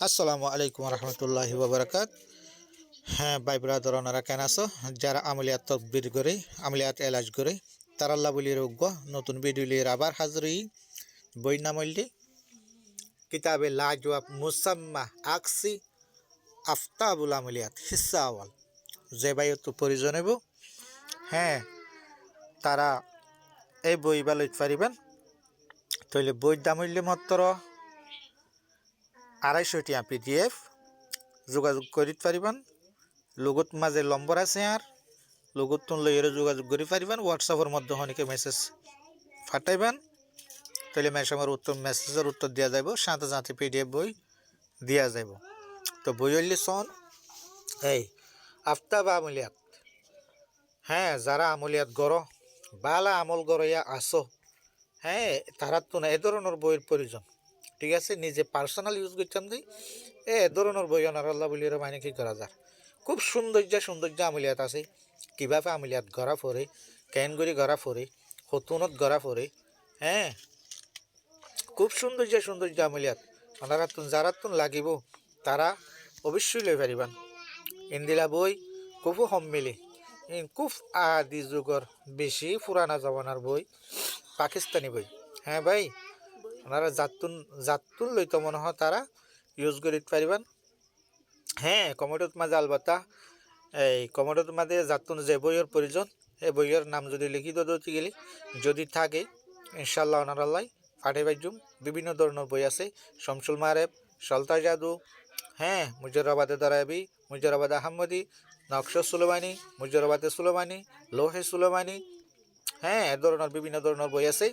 আসসালামু আলাইকুম রহমতুল্লাহি ওবরাকাত। হ্যাঁ ভাই ব্রাদার ওনারা কেন আছো যারা আমলিয়াত তকবির করে আমলিয়াত এলাজ করে তার আল্লাহ বলি রোগ্য নতুন ভিডিওলির আবার হাজরি বই নামলি কিতাবে লাজওয়াব মুসাম্মা আকসি আফতাবুল আমলিয়াত হিস্সা আওয়াল যে ভাই তো প্রয়োজন হইব। হ্যাঁ, তারা এই বই বা লইতে পারিবেন। তাইলে বইয়ের দাম হইলে মাত্র 250 টাকা PDF। যোগাযোগ করিতে পারিবেন। লগত মাঝে নম্বর আছে আর লগত তুন লইয়েরও যোগাযোগ করি পারিবেন। হোয়াটসঅ্যাপের মধ্যে অনেকে মেসেজ ফাটাইবেন, তাহলে মেসেজের মেসেজের উত্তর দেওয়া যাইব, সাথে সাথে PDF বই দেওয়া যাইব। তো বই হইলে শোন এই আফতাব আমলিয়াত। হ্যাঁ, যারা আমলিয়াত গড় বালা আমল গড়িয়া আসো, হ্যাঁ তারা তো না এ ধরনের বইয়ের প্রয়োজন। ঠিক আছে, নিজে পার্সোনাল ইউজ করতাম দিই এ ধরনের বই অনার আল্লাহ বলির মানে কি করা যায়। খুব সৌন্দর্য আমলিয়াত আছে। কীভাবে আমলিয়াত গড়া পড়ে, ক্যানগুড়ি গড়া পড়ে, হতুনত গড়া পড়ে। হ্যাঁ, খুব সৌন্দর্য আমলিয়াত ওনারা তুন যারা তুন লাগিব তারা অবশ্যই লই পারিবান। ইন্দিলা বই খুব মিলে খুব আদি যুগর বেশি পুরানা জমানার বই, পাকিস্তানি বই। হ্যাঁ ভাই, ওনারা জাতুন লইতো মনে হয় তারা ইউজ করিতে পারিবেন। হ্যাঁ, কমেডোর মাঝে আলবাতা এই কমেডোর মাঝে জাতুন যে বইয়ের প্রয়োজন এই বইয়ের নাম যদি লিখিত দিতে গেলে যদি থাকে ইনশাল্লাহ ওনার আল্লাহ ফাটে বাইজুম। বিভিন্ন ধরনের বই আছে, শামসুল মারেব, সলতা জাদু, হ্যাঁ মুজরাবাদে দারাবি, মুজরাবাদ আহমদি, নকশ সুলেমানি, মুজরাবাদে সুলেমানি, লোহে সুলেমানি। হ্যাঁ, এ ধরনের বিভিন্ন ধরনের বই আছে।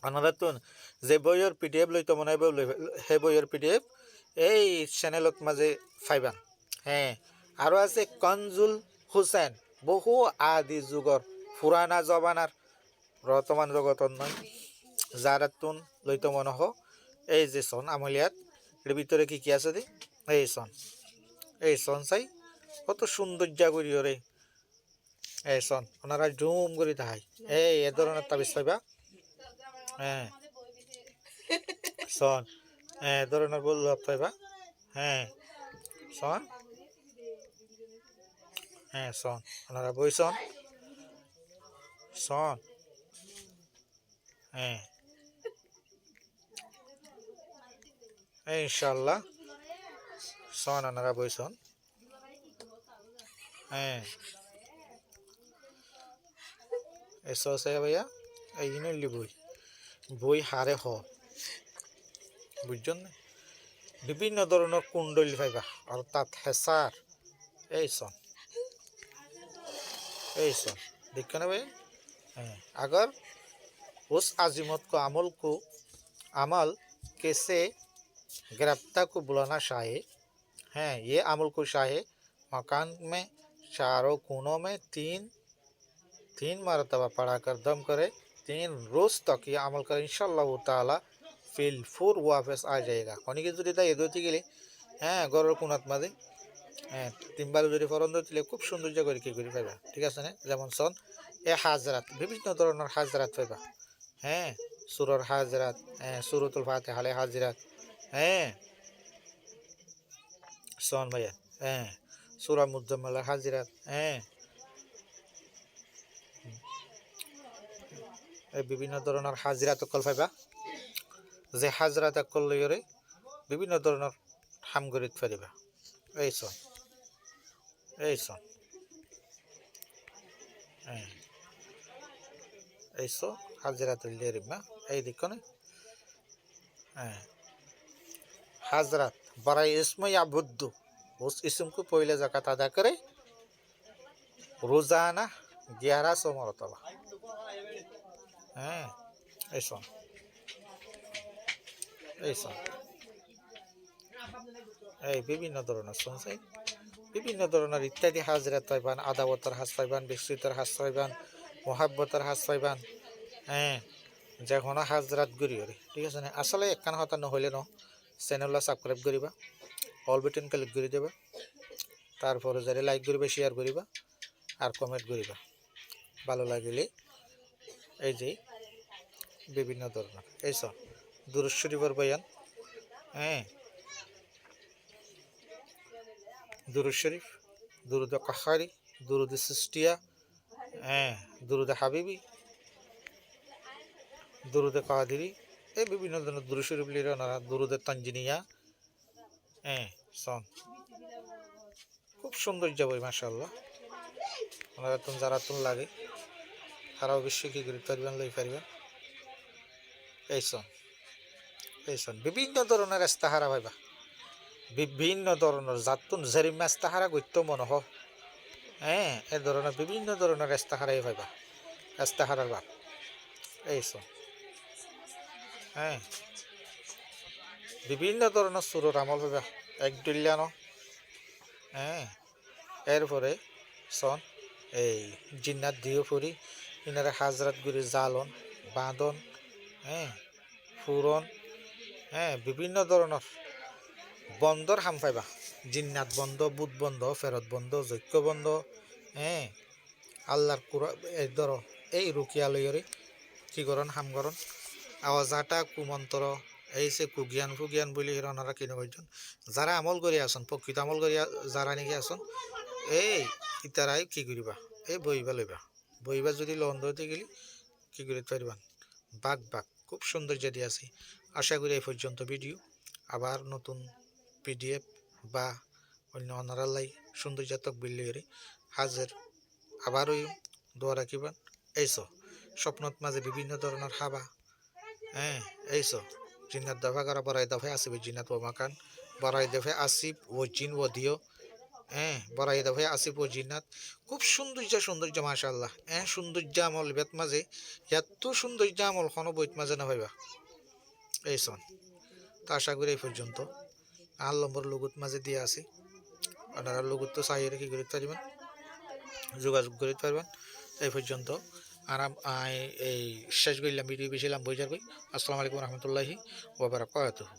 আপনারা তো যে বইয়ের PDF লইতো মনে হয় সেই বইয়ের PDF এই চ্যানেলত মাঝে ফাইবান। হ্যাঁ, আরও আছে কনজুল হুসেন, বহু আদি যুগর পুরানা জমানার বর্তমান জগতর নয় যারা তুন লইতো মনে হ এই যে সন আমলিয়াত এর ভিতরে কি আছে দি এই সন চাই কত সৌন্দর্য করি রে এই সন ওনারা জুম করি তাহাই এই এ ধরনের তাবিজ পাইবা। হ্যাঁ সন এ ধরনের বলল পাইবা। হ্যাঁ সন, হ্যাঁ সন ওনারা বই সন সন। হ্যাঁ ইনশাল্লাহ সন ওনারা বই সন। হ্যাঁ এসো আছে ভাইয়া এই নইলি বই বই হারে হ বুঝছেন না। বিভিন্ন ধরনের কুণ্ডলী পাইবা অর্থাৎ হেসার এই সন देख ना भाई। अगर उस अजीमत को अमल कैसे गिरफ्तार को बुलाना चाहे, हैं ये अमल को चाहे मकान में चारों कोनों में तीन मरतबा पढ़ा कर दम करे, 3 रोज़ तक ये अमल करे, इंशाल्लाह ताला फिल फुर वापस आ जाएगा। कौन की जुड़ी था ये दो थी के लिए हैं गौरव कुनात मादे। হ্যাঁ, 3 বার যদি ফরন দিলে খুব সৌন্দর্য করে কি করে পাইবা। ঠিক আছে না, যেমন সন এ হাজরাত বিভিন্ন ধরনের হাজরাত পাইবা। হ্যাঁ, সুরর হাজরাত, হ্যাঁ সুরতুল ফাতিহা হালে হাজরাত। হ্যাঁ সন ভাইয়া, হ্যাঁ সুরা মুজাম্মালের হাজরাত। হ্যাঁ, এই বিভিন্ন ধরনের হাজরাত অকল পাইবা। যে হাজরাত অকল লইরে বিভিন্ন ধরনের হাম করিতে পারিবা। এই সন হ্যাঁ এইসো হাজরাতুল রিমা এই দেখো না। হ্যাঁ हाजरत बड़ा इसम या बुद्धू उस इसम को पहले ज़कात अदा करे रोज़ाना 1100 मरतबा। হ্যাঁ ऐसा এই বিভিন্ন ধরনের সংসাই বিভিন্ন ধরনের ইত্যাদি হাজরাত পাইবান, আদাবতর হাজ পাইবান, বিস্তৃতর হাজ পাইবান, মহাব্বতর হাজ পাইবান। হ্যাঁ, যে কোনো হাজরাত গুড়ি ওরে। ঠিক আছে না, আসলে একখান হতা নহলে ন চ্যানেলটা সাবস্ক্রাইব করিবা, অল বাটন ক্লিক করে দেবা, তারপরে যারা লাইক করিবা শেয়ার করিবা আর কমেন্ট করিবা ভালো লাগিলে। এই যে বিভিন্ন ধরনের এই সব দুরূদ শরীফের বয়ান। হ্যাঁ, দুরুদ শরীফ, দুরুদ কাহারি, দুরুদ সিস্টিয়া, হ্যাঁ, দুরুদ হাবিবি, দুরুদ কাদিরি, এই বিভিন্ন ধরনের দুরুদ শরীফ লিখে ওনারা দুরুদের তানজিনিয়া, হ্যাঁ, সন খুব সৌন্দর্য বই মাশাআল্লাহ। ওনারা তুমি যারা তুমি লাগে তারা অবশ্যই কি করে পারবেন লই পারবেন। এই সন বিভিন্ন ধরনের ইস্তাহারা পাইবা, বিভিন্ন ধরনের জাতুন জেরিমা ইস্তাহারা গত্য মনে হ, হ্যাঁ, এই ধরনের বিভিন্ন ধরনের ইস্তাহারাই পাইবা, ইস্তাহারার বাপ এইসন, হ্যাঁ, বিভিন্ন ধরনের সুরর আমল পাইবা একদুল্যানো, হ্যাঁ, এরপরে সন এই জিন্নাত দিও ফুরি ইনারে হাজরাত গুরি জালন বাঁধন, হ্যাঁ, ফুরন, হ্যাঁ, বিভিন্ন ধরনের বন্দর হাম পাইবা, জিন্নাত বন্ধ, বুধ বন্ধ, ফেরত বন্ধ, যজ্ঞ বন্ধ, হ্যাঁ, আল্লাহর কুরা এই ধরো এই রুকিয়া লইরে কি করন হাম করন আওয়াজ আটা কুমন্ত্র এই সে কুগিয়ান ফুগিয়ান বলি ওনারা কিনে কইজন যারা আমল করি আসন প্রকৃত আমল করি যারা নাকি আসন এই ইতারাই কি করিবা এই বইবা লইবা, বইবা যদি লন্ড হইতে গেলি কি করে পারবান বাঘ বাঘ খুব সৌন্দর্য দিয়ে আছে। আশা করি এই পর্যন্ত ভিডিও, আবার নতুন পিডিএফ বা অন্য অনারালাই সৌন্দর্যাত্মক বিল্লিগরি হাজার আবার ওই দোয়া রাখিবান। এইস স্বপ্নত মাঝে বিভিন্ন ধরনের হাবা, হ্যাঁ, এইস জিনাত দফা করা বড়াই দফায় আসিব জিনাত ও মাকান বড়াই দফায় আসিব ও জিন ও দিও, হ্যাঁ, বড়াই দফায় আসিব ও জিনাত খুব সৌন্দর্য মাশাআল্লাহ, হ্যাঁ, সৌন্দর্য আমল বেত মাঝে এত সৌন্দর্য আমল কোনো বইত মাঝে না ভাইবা। এইসন তো আশা করি এই পর্যন্ত আর নম্বর লগুত মাঝে দিয়ে আসি, আপনারা লগুত তো চাহিয়ে কি করতে পারবেন, যোগাযোগ করতে পারবেন। এই পর্যন্ত আরাম এই শেষ করলাম ভিডিও বেশিলাম বইজার কই। আসসালামু আলাইকুম রহমতুল্লাহি ওয়া বারাকাতুহু।